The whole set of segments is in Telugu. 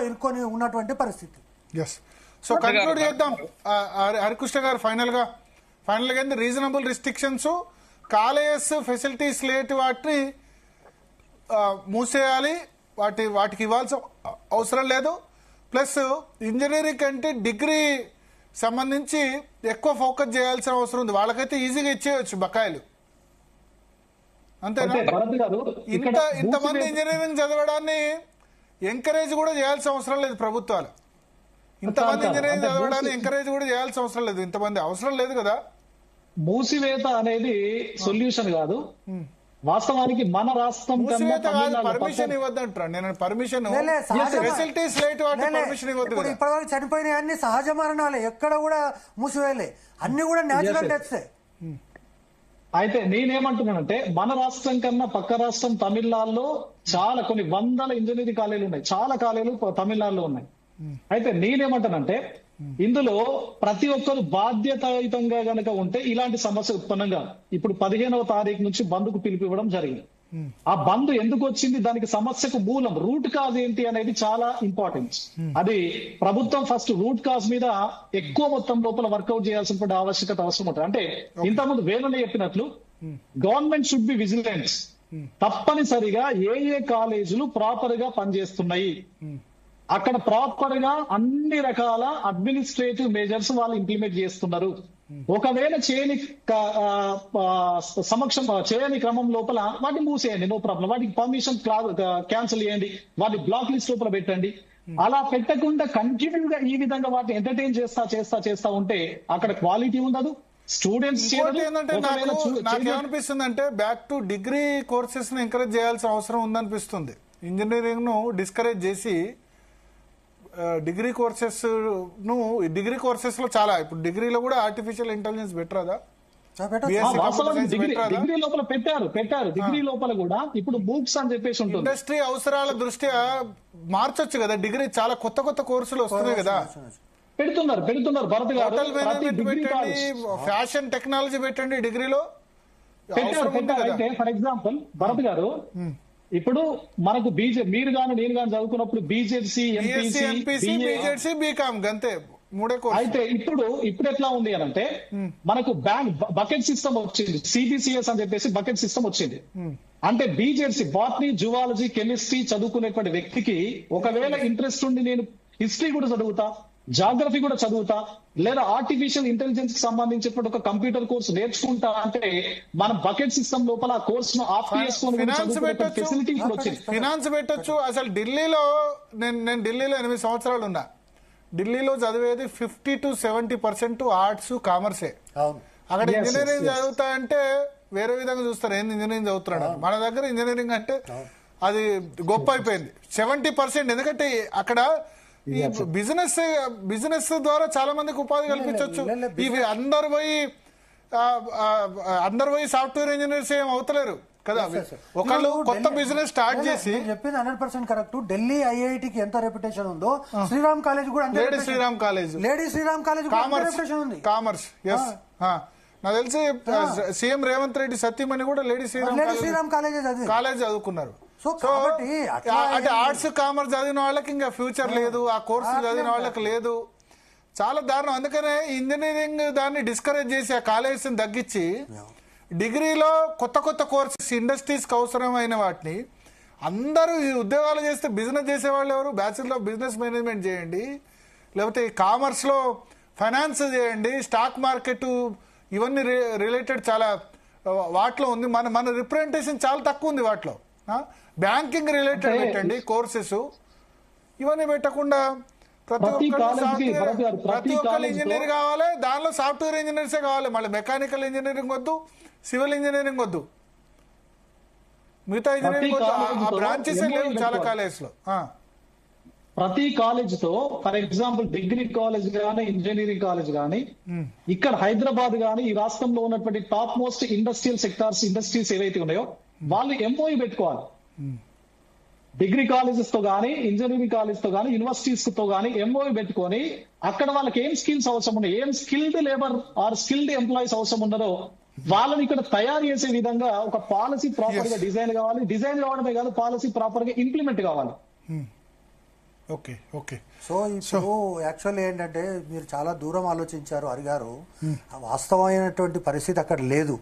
ఇరుకొని ఉన్నటువంటి పరిస్థితి. ఎస్, సో కంక్లూడ్ చేద్దాం హరికృష్ణ గారు. ఫైనల్గా రీజనబుల్ రిస్ట్రిక్షన్స్, కాలేజెస్ ఫెసిలిటీస్ లేటి వాటిని మూసేయాలి, వాటికి ఇవ్వాల్సిన అవసరం లేదు. ప్లస్ ఇంజనీరింగ్ అంటే డిగ్రీ సంబంధించి ఎక్కువ ఫోకస్ చేయాల్సిన అవసరం ఉంది. వాళ్ళకైతే ఈజీగా ఇచ్చేయచ్చు బకాయిలు, అంతేనా? ఇంతమంది ఇంజనీరింగ్ చదవడాన్ని ఎంకరేజ్ కూడా చేయాల్సిన అవసరం లేదు ప్రభుత్వాలు. ఇంతమంది ఇంజనీరింగ్ చదవడాన్ని ఎంకరేజ్ కూడా చేయాల్సిన అవసరం లేదు. ఇంతమంది అవసరం లేదు కదా. మూసివేత అనేది సొల్యూషన్ కాదు. వాస్తవానికి మన రాష్ట్రం పర్మిషన్ ఇవ్వద్దంటారా? నేను పర్మిషన్ ఫెసిలిటీస్ పర్మిషన్ ఇవ్వద్దు. ఇప్పటివరకు చనిపోయిన అన్ని సహజ మరణాలే, ఎక్కడ కూడా మూసివేయలే, అన్ని కూడా న్యాచురల్ డెత్సే. అయితే నేనేమంటున్నానంటే మన రాష్ట్రం కన్నా పక్క రాష్ట్రం తమిళనాడులో చాలా కొన్ని వందల ఇంజనీరింగ్ కాలేజీలు ఉన్నాయి, చాలా కాలేజీలు తమిళనాడులో ఉన్నాయి. అయితే నేనేమంటానంటే ఇందులో ప్రతి ఒక్కరు బాధ్యతాయుతంగా గనక ఉంటే ఇలాంటి సమస్య ఉత్పన్నంగా. ఇప్పుడు 15వ తారీఖు నుంచి బంద్కు పిలుపు ఇవ్వడం జరిగింది. ఆ బంద్ ఎందుకు వచ్చింది, దానికి సమస్యకు మూలం రూట్ కాజ్ ఏంటి అనేది చాలా ఇంపార్టెంట్. అది ప్రభుత్వం ఫస్ట్ రూట్ కాజ్ మీద ఎక్కువ మొత్తం లోపల వర్కౌట్ చేయాల్సిన ఆవశ్యకత అవసరం ఉంటుంది. అంటే ఇంతకుముందు వేణుని చెప్పినట్లు గవర్నమెంట్ షుడ్ బి విజిలెన్స్. తప్పనిసరిగా ఏ కాలేజీలు ప్రాపర్ గా పనిచేస్తున్నాయి, అక్కడ ప్రాపర్ గా అన్ని రకాల అడ్మినిస్ట్రేటివ్ మెజర్స్ వాళ్ళు ఇంప్లిమెంట్ చేస్తున్నారు. ఒకవేళ చేయని క్రమం లోపల వాటిని మూసేయండి, నో ప్రాబ్లం. వాటికి పర్మిషన్ క్యాన్సిల్ చేయండి, వాటి బ్లాక్ లిస్ట్ లోపల పెట్టండి. అలా పెట్టకుండా కంటిన్యూ గా ఈ విధంగా వాటిని ఎంటర్టైన్ చేస్తా ఉంటే అక్కడ క్వాలిటీ ఉండదు, స్టూడెంట్స్. నాకేమనిపిస్తుంది అంటే బ్యాక్ టు డిగ్రీ కోర్సెస్ ను ఎంకరేజ్ చేయాల్సిన అవసరం ఉందనిపిస్తుంది. ఇంజనీరింగ్ ను డిస్కరేజ్ చేసి డిగ్రీ కోర్సెస్ లో చాలా, ఇప్పుడు డిగ్రీలో కూడా ఆర్టిఫిషియల్ ఇంటెలిజెన్స్ బెటరా? డిగ్రీ లోపల పెట్టారు. డిగ్రీ లోపల కూడా ఇప్పుడు బుక్స్ అని చెప్పేసి ఉంటుంది. ఇండస్ట్రీ అవసరాల దృష్ట్యా మార్చొచ్చు కదా. డిగ్రీ చాలా కొత్త కోర్సులు వస్తున్నాయి కదా. పెడుతున్నారు భరత్ గారు. ఫ్యాషన్ టెక్నాలజీ పెట్టండి డిగ్రీలో. అయితే ఫర్ ఎగ్జాంపుల్ భరత్ గారు, ఇప్పుడు మనకు మీరు గాని నేను గాని చదువుకున్నప్పుడు బీజెడ్సీ, ఎంపీసీ, బీకామ్ అంతే మూడే కోర్సు. అయితే ఇప్పుడు ఎట్లా ఉంది అని అంటే మనకు బకెట్ సిస్టమ్ వచ్చింది, సిబిసిఎస్ అని చెప్పేసి బకెట్ సిస్టమ్ వచ్చింది. అంటే బీజెడ్సీ బాటనీ, జువాలజీ, కెమిస్ట్రీ చదువుకునేటువంటి వ్యక్తికి ఒకవేళ ఇంట్రెస్ట్ ఉండి నేను హిస్టరీ కూడా చదువుతా, జాగ్రఫీ కూడా చదువుతా, లేదా ఆర్టిఫిషియల్ ఇంటెలిజెన్స్ కి సంబంధించినటువంటి ఒక కంప్యూటర్ కోర్సు నేర్చుకుంటా అంటే మన బకెట్ సిస్టమ్ లోపల ఆ కోర్సును ఆఫ్ చేసుకొని ఫెసిలిటీ ఇప్పుడు వచ్చింది. ఫినాన్స్ పెట్టొచ్చు. అసలు ఢిల్లీలో నేను ఢిల్లీలో 8 సంవత్సరాలు ఉన్నా. ఢిల్లీలో చదివేది 50 to 70% ఆర్ట్స్, కామర్సే. అక్కడ ఇంజనీరింగ్ చదువుతా అంటే వేరే విధంగా చూస్తారు, ఏంది ఇంజనీరింగ్ చదువుతున్నాడు. మన దగ్గర ఇంజనీరింగ్ అంటే అది గొప్ప అయిపోయింది. 70%. ఎందుకంటే అక్కడ ఈ బిజినెస్ ద్వారా చాలా మందికి ఉపాధి కల్పించవచ్చు. ఇవి అందరు పోయి సాఫ్ట్వేర్ ఇంజనీర్స్ ఏం అవుతలేరు కదా. ఒకళ్ళు కొత్త బిజినెస్ స్టార్ట్ చేసి చెప్పింది 100% కరెక్ట్. ఢిల్లీ ఐఐటికి ఎంత రెప్యుటేషన్ ఉందో శ్రీరామ్ కాలేజ్ కూడా, lady Shriram college commerce. Yes, నాకు తెలిసి సీఎం రేవంత్ రెడ్డి సత్యమణి కూడా లేడీ శ్రీరామ్ కాలేజ్ చదువుకున్నారు. అంటే ఆర్ట్స్, కామర్స్ చదివిన వాళ్ళకి ఇంకా ఫ్యూచర్ లేదు, ఆ కోర్సు చదివిన వాళ్ళకి లేదు. చాలా దారుణం. అందుకనే ఇంజనీరింగ్ దాన్ని డిస్కరేజ్ చేసి ఆ కాలేజెస్ తగ్గించి డిగ్రీలో కొత్త కోర్సెస్, ఇండస్ట్రీస్ కి అవసరమైన వాటిని అందరూ ఉద్యోగాలు చేస్తే బిజినెస్ చేసేవాళ్ళు ఎవరు? బ్యాచిలర్ ఆఫ్ బిజినెస్ మేనేజ్మెంట్ చేయండి, లేకపోతే కామర్స్ లో ఫైనాన్స్ చేయండి, స్టాక్ మార్కెట్, ఇవన్నీ రిలేటెడ్ చాలా వాటిలో ఉంది. మన రిప్రజెంటేషన్ చాలా తక్కువ ఉంది వాటిలో. బ్యాంకింగ్ రిలేటెడ్ పెట్టండి కోర్సెస్. ఇవన్నీ పెట్టకుండా ప్రతి ఒక్కరు ఇంజనీర్ కావాలి, దానిలో సాఫ్ట్వేర్ ఇంజనీర్సే కావాలి. మళ్ళీ మెకానికల్ ఇంజనీరింగ్ వద్దు, సివిల్ ఇంజనీరింగ్ వద్దు, మిగతా ఇంజనీరింగ్ వద్దు. ఆ బ్రాంచెస్ లేవు చాలా కాలేజ్ లో. ప్రతి కాలేజ్ తో ఫర్ ఎగ్జాంపుల్ డిగ్రీ కాలేజ్ గానీ, ఇంజనీరింగ్ కాలేజ్ గానీ, ఇక్కడ హైదరాబాద్ గానీ, ఈ రాష్ట్రంలో ఉన్నటువంటి టాప్ మోస్ట్ ఇండస్ట్రీస్ ఏవైతే ఉన్నాయో వాళ్ళు ఎంఓఈ పెట్టుకోవాలి. డిగ్రీ కాలేజెస్ తో గానీ, ఇంజనీరింగ్ కాలేజ్ తో గానీ, యూనివర్సిటీస్ తో గానీ ఎంఓఈ పెట్టుకొని అక్కడ వాళ్ళకి ఏం స్కిల్స్ అవసరం ఉన్నాయి, ఏం skilled labour or skilled employees అవసరం ఉన్నదో వాళ్ళని ఇక్కడ తయారు చేసే విధంగా ఒక పాలసీ ప్రాపర్ గా డిజైన్ కావాలి. డిజైన్ కావడమే కాదు, పాలసీ ప్రాపర్ గా ఇంప్లిమెంట్ కావాలి. Okay okay. సో ఇప్పుడు యాక్చువల్లీ ఏంటంటే మీరు చాలా దూరం ఆలోచించారు హరి గారు. వాస్తవమైనటువంటి పరిస్థితి అక్కడ లేదు.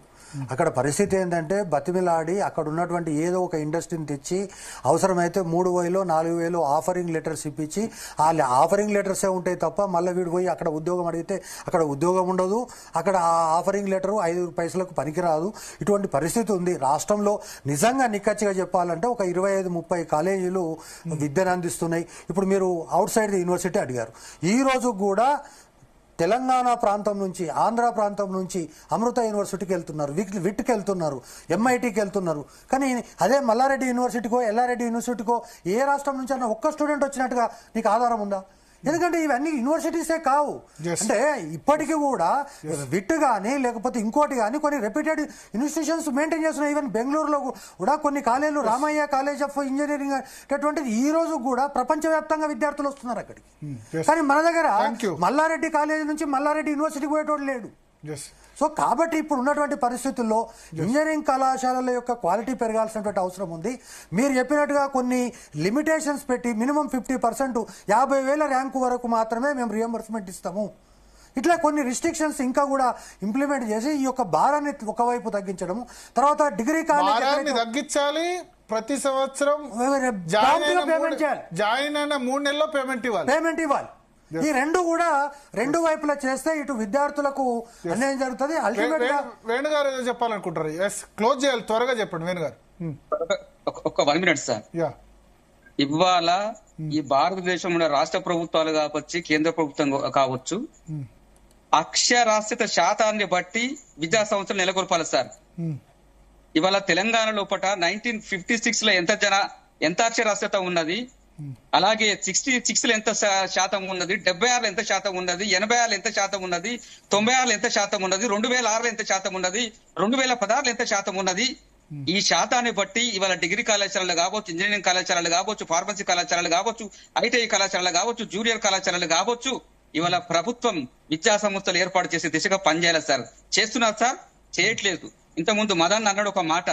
అక్కడ పరిస్థితి ఏంటంటే బతిమిలాడి అక్కడ ఉన్నటువంటి ఏదో ఒక ఇండస్ట్రీని తెచ్చి అవసరమైతే 3,000 4,000 ఆఫరింగ్ లెటర్స్ ఇప్పించి ఆ ఆఫరింగ్ లెటర్సే ఉంటాయి తప్ప మళ్ళీ వీడు పోయి అక్కడ ఉద్యోగం అడిగితే అక్కడ ఉద్యోగం ఉండదు. అక్కడ ఆ ఆఫరింగ్ లెటర్ 5 పైసలకు పనికిరాదు. ఇటువంటి పరిస్థితి ఉంది రాష్ట్రంలో. నిజంగా నిక్కచ్చిగా చెప్పాలంటే ఒక 25-30 కాలేజీలు విద్యను అందిస్తున్నాయి. ఇప్పుడు మీరు అవుట్ సైడ్ ది యూనివర్సిటీ అడిగారు. ఈ రోజు కూడా తెలంగాణ ప్రాంతం నుంచి ఆంధ్ర ప్రాంతం నుంచి అమృత యూనివర్సిటీకి వెళ్తున్నారు, విట్కి వెళ్తున్నారు, ఎంఐటీకి వెళ్తున్నారు. కానీ అదే మల్లారెడ్డి యూనివర్సిటీకో ఎల్లారెడ్డి యూనివర్సిటీకో ఏ రాష్ట్రం నుంచి అన్న ఒక్క స్టూడెంట్ వచ్చినట్టుగా నీకు ఆధారం ఉందా? ఎందుకంటే ఇవన్నీ యూనివర్సిటీసే కావు. అంటే ఇప్పటికీ కూడా విట్ కానీ లేకపోతే ఇంకోటి కానీ కొన్ని రెప్యూటెడ్ ఇన్స్టిట్యూషన్స్ మెయింటైన్ చేస్తున్నాయి. ఈవెన్ బెంగళూరులో కూడా కొన్ని కాలేజీలు, రామయ్య కాలేజ్ ఆఫ్ ఇంజనీరింగ్ అటువంటిది ఈ రోజు కూడా ప్రపంచవ్యాప్తంగా విద్యార్థులు వస్తున్నారు అక్కడికి. కానీ మన దగ్గర మల్లారెడ్డి కాలేజీ నుంచి మల్లారెడ్డి యూనివర్సిటీకి పోయేటోడు లేడు. సో కాబట్టి ఇప్పుడు ఉన్నటువంటి పరిస్థితుల్లో ఇంజనీరింగ్ కళాశాలల యొక్క క్వాలిటీ పెరగాల్సినటువంటి అవసరం ఉంది. మీరు చెప్పినట్టుగా కొన్ని లిమిటేషన్స్ పెట్టి మినిమం 50% 50,000 ర్యాంకు వరకు మాత్రమే మేము రియంబర్స్మెంట్ ఇస్తాము. ఇట్లా కొన్ని రిస్ట్రిక్షన్స్ ఇంకా కూడా ఇంప్లిమెంట్ చేసి ఈ యొక్క భారాన్ని ఒకవైపు తగ్గించడం, తర్వాత డిగ్రీ కాలేజ్ తగ్గించాలి. ప్రతి సంవత్సరం జాయిన్ అయిన 3 నెలల్లో పేమెంట్ ఇవ్వాలి. ఈ రెండు కూడా రెండు వైపులా చేస్తే ఇటు విద్యార్థులకు అన్యాయం జరుగుతుంది. అల్టిమేట్ గా వేణుగారు ఏదో చెప్పాలనుకుంటారు. క్లోజ్ చేయాలి, త్వరగా చెప్పండి వేణుగారు. ఒక్క 1 minute సార్. ఇవాళ ఈ భారతదేశంలో రాష్ట్ర ప్రభుత్వాలు కావచ్చు, కేంద్ర ప్రభుత్వం కావచ్చు, అక్షరాస్యత శాతాన్ని బట్టి విద్యా సంస్థలు నెలకొల్పాలి సార్. ఇవాళ తెలంగాణ లోపల 1956 లో ఎంత అక్షరాస్యత ఉన్నది, అలాగే 66 ఎంత శాతం ఉన్నది, 76 ఎంత శాతం ఉన్నది, 86 ఎంత శాతం ఉన్నది, 96 ఎంత శాతం ఉన్నది, 2006 ఎంత శాతం ఉన్నది, 2016 ఎంత శాతం ఉన్నది. ఈ శాతాన్ని బట్టి ఇవాళ డిగ్రీ కళాశాలలు కావచ్చు, ఇంజనీరింగ్ కళాశాలలు కావచ్చు, ఫార్మసీ కళాశాలలు కావచ్చు, ఐటీఐ కళాశాలలు కావచ్చు, జూనియర్ కళాశాలలు కావచ్చు, ఇవాళ ప్రభుత్వం విద్యా సంస్థలు ఏర్పాటు చేసే దిశగా పనిచేయాలి సార్. చేస్తున్నారు సార్? చేయట్లేదు. ఇంతకుముందు మదన్ అన్నాడు ఒక మాట,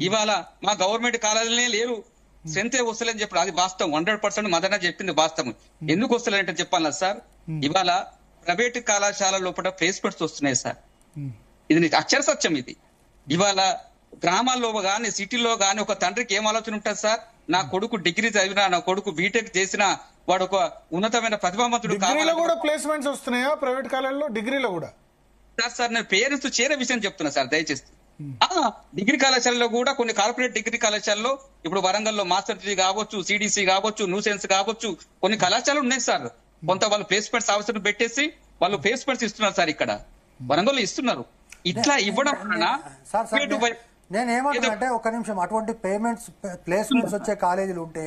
ఇవాళ మా గవర్నమెంట్ కాలేజీలనే లేరు, స్ట్రెంత్ వస్తలేని చెప్పారు. అది వాస్తవం, 100% మదన చెప్పింది వాస్తవం. ఎందుకు వస్తలేంటే చెప్పాలా సార్, ఇవాళ ప్రైవేట్ కళాశాల లోపల ప్లేస్మెంట్స్ వస్తున్నాయి సార్. ఇది అక్షర సత్యం. ఇది ఇవాళ గ్రామాల్లో గాని సిటీలో గాని ఒక తండ్రికి ఏం ఆలోచన ఉంటుంది సార్, నా కొడుకు డిగ్రీ చదివినా, నా కొడుకు బీటెక్ చేసినా వాడు ఒక ఉన్నతమైన ప్రతిభావంతుడు కావాలి. కూడా ప్లేస్మెంట్స్ వస్తున్నాయా ప్రైవేట్ కాలేజీలో? డిగ్రీలో కూడా సార్ నేను పేరెంట్స్ చేరే విషయం చెప్తున్నా సార్ దయచేసి. డిగ్రీ కళాశాలలో కూడా కొన్ని కార్పొరేట్ డిగ్రీ కళాశాలలో ఇప్పుడు వరంగల్లో మాస్టర్ డిగ్రీ కావచ్చు, సిడిసి కావచ్చు, న్యూసెన్స్ కావచ్చు, కొన్ని కళాశాలలు ఉన్నాయి సార్. కొంత వాళ్ళు ప్లేస్మెంట్స్ అవసరం పెట్టేసి వాళ్ళు ప్లేస్మెంట్స్ ఇస్తున్నారు సార్. ఇక్కడ వరంగల్లో ఇస్తున్నారు. ఇట్లా ఇవ్వడం వలన నేనేమంటున్నా ఒక్క నిమిషం, అటువంటి పేమెంట్స్ ప్లేస్మెంట్స్ వచ్చే కాలేజీలు ఉంటే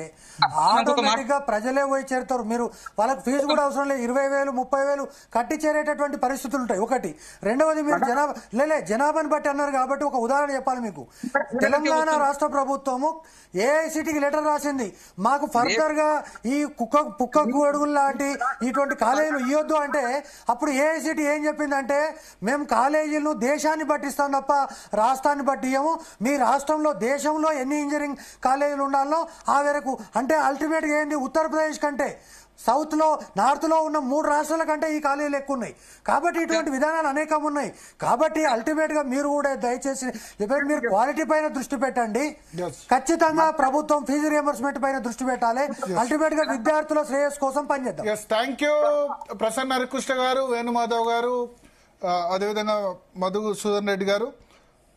ఆటోమేటిక్ గా ప్రజలే పోయి చేరుతారు. మీరు వాళ్ళకి ఫీజు కూడా అవసరం లేదు, 20,000 30,000 కట్టి చేరేటటువంటి పరిస్థితులు ఉంటాయి. ఒకటి. రెండవది, మీరు జనాభాని బట్టి అన్నారు కాబట్టి ఒక ఉదాహరణ చెప్పాలి మీకు. తెలంగాణ రాష్ట్ర ప్రభుత్వము ఏఐసిటికి లెటర్ రాసింది, మాకు ఫర్దర్ గా ఈ పుక్క గొడుగులు లాంటి ఇటువంటి కాలేజీలు ఇవ్వద్దు అంటే, అప్పుడు ఏఐసిటి ఏం చెప్పిందంటే, మేము కాలేజీలను దేశాన్ని బట్టిస్తాం తప్ప రాష్ట్రాన్ని బట్టి ఇవ్వము. మీ రాష్ట్రంలో దేశంలో ఎన్ని ఇంజనీరింగ్ కాలేజీలు ఉండాలో ఆ వరకు. అంటే అల్టిమేట్ గా ఏంది, ఉత్తరప్రదేశ్ కంటే సౌత్ లో నార్త్ లో ఉన్న 3 రాష్ట్రాల కంటే ఈ కాలేజీలు ఎక్కువ ఉన్నాయి. కాబట్టి ఇటువంటి విధానాలు అనేకం ఉన్నాయి. కాబట్టి అల్టిమేట్ గా మీరు కూడా దయచేసి మీరు క్వాలిటీ పైన దృష్టి పెట్టండి. ఖచ్చితంగా ప్రభుత్వం ఫీజు రియంబర్స్మెంట్ పైన దృష్టి పెట్టాలి. అల్టిమేట్ గా విద్యార్థుల శ్రేయస్ కోసం పనిచేద్దాం. థ్యాంక్ యూ ప్రసన్న హరికృష్ణ గారు, వేణుమాధవ్ గారు, అదేవిధంగా మధుసూదన్ రెడ్డి గారు.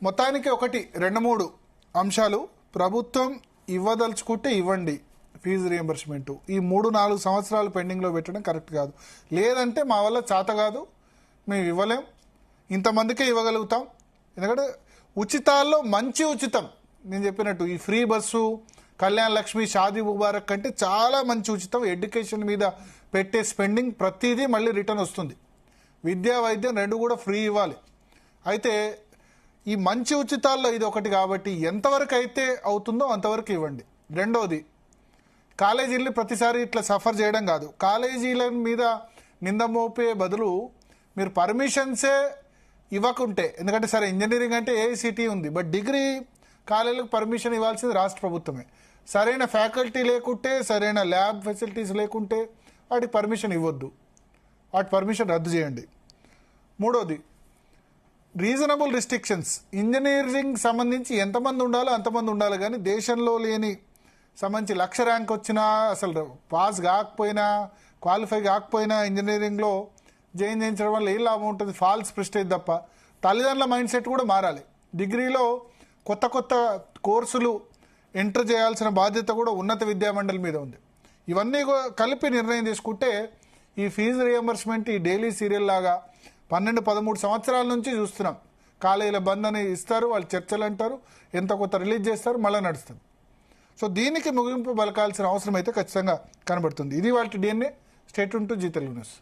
మొత్తానికి 1, 2, 3 అంశాలు. ప్రభుత్వం ఇవ్వదలుచుకుంటే ఇవ్వండి ఫీజు రియంబర్స్మెంట్. ఈ 3-4 సంవత్సరాలు పెండింగ్లో పెట్టడం కరెక్ట్ కాదు. లేదంటే మా వల్ల చేత కాదు, మేము ఇవ్వలేం, ఇంతమందికే ఇవ్వగలుగుతాం. ఎందుకంటే ఉచితాల్లో మంచి ఉచితం, నేను చెప్పినట్టు ఈ ఫ్రీ బస్సు, కళ్యాణ్ లక్ష్మి, షాదీ ముబారక్ కంటే చాలా మంచి ఉచితం. ఎడ్యుకేషన్ మీద పెట్టే స్పెండింగ్ ప్రతిదీ మళ్ళీ రిటర్న్ వస్తుంది. విద్యా వైద్యం 2 కూడా ఫ్రీ ఇవ్వాలి. అయితే ఈ మంచి ఉచితాల్లో ఇది ఒకటి కాబట్టి ఎంతవరకు అయితే అవుతుందో అంతవరకు ఇవ్వండి. రెండోది, కాలేజీల్ని ప్రతిసారి ఇట్లా సఫర్ చేయడం కాదు. కాలేజీల మీద నింద మోపే బదులు మీరు పర్మిషన్సే ఇవ్వకుంటే, ఎందుకంటే సరే ఇంజనీరింగ్ అంటే ఏఐసిటి ఉంది, బట్ డిగ్రీ కాలేజీలకు పర్మిషన్ ఇవ్వాల్సింది రాష్ట్ర ప్రభుత్వమే. సరైన ఫ్యాకల్టీ లేకుంటే, సరైన ల్యాబ్ ఫెసిలిటీస్ లేకుంటే వాటికి పర్మిషన్ ఇవ్వద్దు, వాటి పర్మిషన్ రద్దు చేయండి. మూడోది రీజనబుల్ రిస్ట్రిక్షన్స్. ఇంజనీరింగ్ సంబంధించి ఎంతమంది ఉండాలో అంతమంది ఉండాలి, కానీ దేశంలో లేని సంబంధించి 1,00,000 ర్యాంక్ వచ్చినా, అసలు పాస్ కాకపోయినా, క్వాలిఫై కాకపోయినా ఇంజనీరింగ్లో జాయిన్ చేయించడం వల్ల ఏం లాభం ఉంటుంది? ఫాల్స్ ప్రెస్టేజ్ తప్ప. తల్లిదండ్రుల మైండ్ సెట్ కూడా మారాలి. డిగ్రీలో కొత్త కొత్త కోర్సులు ఎంటర్ చేయాల్సిన బాధ్యత కూడా ఉన్నత విద్యామండలి మీద ఉంది. ఇవన్నీ కలిపి నిర్ణయం తీసుకుంటే ఈ ఫీజు రియంబర్స్మెంట్ ఈ డైలీ సీరియల్ లాగా 12-13 సంవత్సరాల నుంచి చూస్తున్నాం. కాలేజీల బంద్ అని ఇస్తారు, వాళ్ళు చర్చలు అంటారు, ఎంత కొత్త రిలీజ్ చేస్తారు, మళ్ళీ నడుస్తుంది. సో దీనికి ముగింపు పలకాల్సిన అవసరం అయితే ఖచ్చితంగా కనబడుతుంది. ఇది వాళ్ళ DNA. State to Zee Telugu news.